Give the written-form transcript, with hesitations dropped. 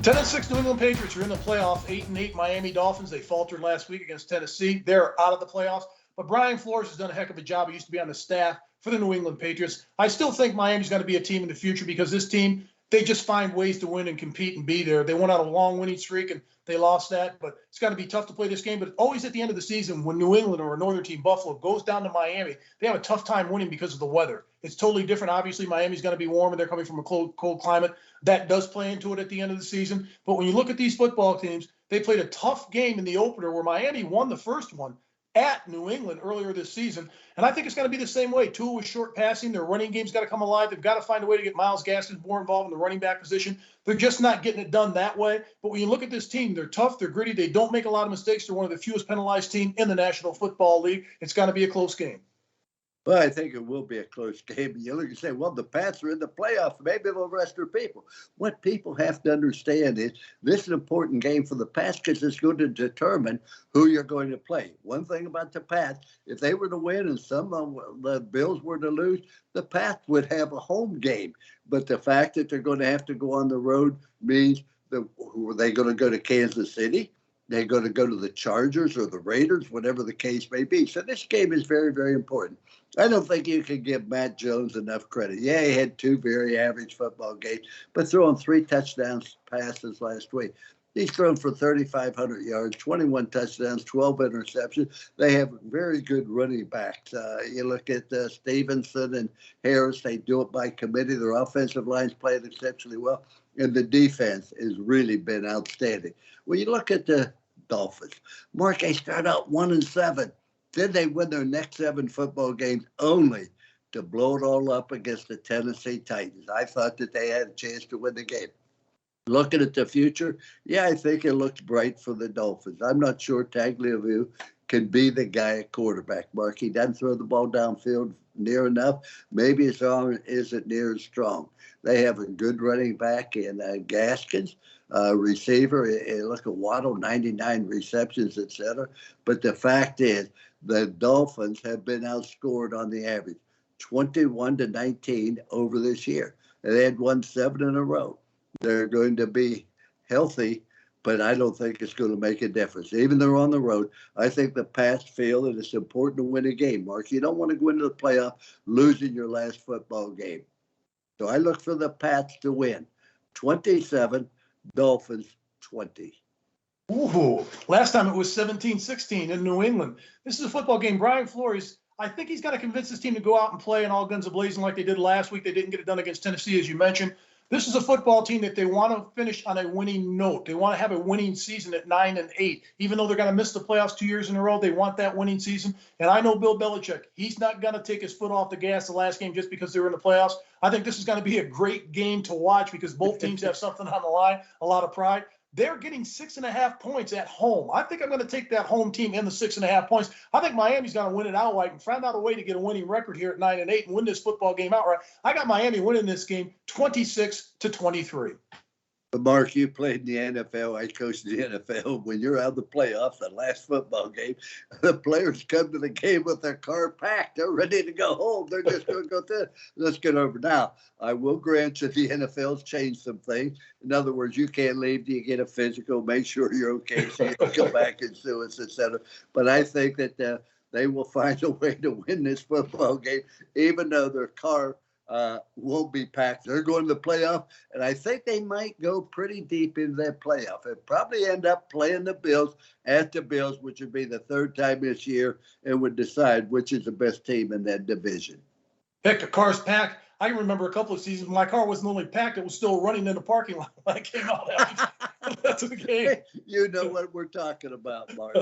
10-6 New England Patriots are in the playoffs. 8-8 Miami Dolphins. They faltered last week against Tennessee. They're out of the playoffs. But Brian Flores has done a heck of a job. He used to be on the staff for the New England Patriots. I still think Miami's going to be a team in the future because this team, they just find ways to win and compete and be there. They went on a long winning streak and they lost that, but it's going to be tough to play this game. But always at the end of the season, when New England or a northern team, Buffalo, goes down to Miami, they have a tough time winning because of the weather. It's totally different. Obviously, Miami's going to be warm and they're coming from a cold climate. That does play into it at the end of the season. But when you look at these football teams, they played a tough game in the opener where Miami won the first one at New England earlier this season. And I think it's going to be the same way. Tua was short passing. Their running game's got to come alive. They've got to find a way to get Myles Gaskin more involved in the running back position. They're just not getting it done that way. But when you look at this team, they're tough. They're gritty. They don't make a lot of mistakes. They're one of the fewest penalized teams in the National Football League. It's got to be a close game. Well, I think it will be a close game. You look and say, well, the Pats are in the playoffs. Maybe they'll rest their people. What people have to understand is this is an important game for the Pats because it's going to determine who you're going to play. One thing about the Pats, if they were to win and some of the Bills were to lose, the Pats would have a home game. But the fact that they're going to have to go on the road means that are they going to go to Kansas City? They're going to go to the Chargers or the Raiders, whatever the case may be. So this game is very, very important. I don't think you can give Matt Jones enough credit. Yeah, he had two very average football games, but throwing 3 touchdown passes last week. He's thrown for 3,500 yards, 21 touchdowns, 12 interceptions. They have very good running backs. You look at Stevenson and Harris, they do it by committee. Their offensive line's played exceptionally well, and the defense has really been outstanding. When you look at the Dolphins, Mark, they start out 1-7. Then they win their next 7 football games only to blow it all up against the Tennessee Titans. I thought that they had a chance to win the game. Looking at the future, yeah, I think it looks bright for the Dolphins. I'm not sure Tagliabue can be the guy at quarterback, Mark. He doesn't throw the ball downfield near enough. Maybe his arm isn't near as strong. They have a good running back in Gaskins. Receiver, look at Waddle, 99 receptions, etc. But the fact is, the Dolphins have been outscored on the average, 21-19 over this year. They had won 7 in a row. They're going to be healthy, but I don't think it's going to make a difference. Even though they're on the road, I think the Pats feel that it's important to win a game, Mark. You don't want to go into the playoff losing your last football game. So I look for the Pats to win. 27, Dolphins 20. Ooh, last time it was 17-16 in New England. This is a football game. Brian Flores, I think he's got to convince his team to go out and play in all guns a-blazing like they did last week. They didn't get it done against Tennessee, as you mentioned. This is a football team that they want to finish on a winning note. They want to have a winning season at 9-8. Even though they're going to miss the playoffs 2 years in a row, they want that winning season. And I know Bill Belichick, he's not going to take his foot off the gas the last game just because they were in the playoffs. I think this is going to be a great game to watch because both teams have something on the line, a lot of pride. They're getting 6.5 points at home. I think I'm going to take that home team in the 6.5 points. I think Miami's going to win it outright and find out a way to get a winning record here at 9-8 and win this football game outright. I got Miami winning this game 26-23. But Mark, you played in the NFL. I coached the NFL. When you're out of the playoffs, the last football game, the players come to the game with their car packed. They're ready to go home. They're just going to go through. Let's get over. Now, I will grant you the NFL's changed some things. In other words, you can't leave till you get a physical. Make sure you're okay so you can come back and sue us, et cetera. But I think that they will find a way to win this football game, even though their car won't be packed. They're going to the playoff, and I think they might go pretty deep in that playoff. They'll probably end up playing the Bills at the Bills, which would be the 3rd time this year, and would decide which is the best team in that division. Heck, the car's packed. I can remember a couple of seasons, my car wasn't only packed, it was still running in the parking lot when I came out after the game. You know what we're talking about, Mark.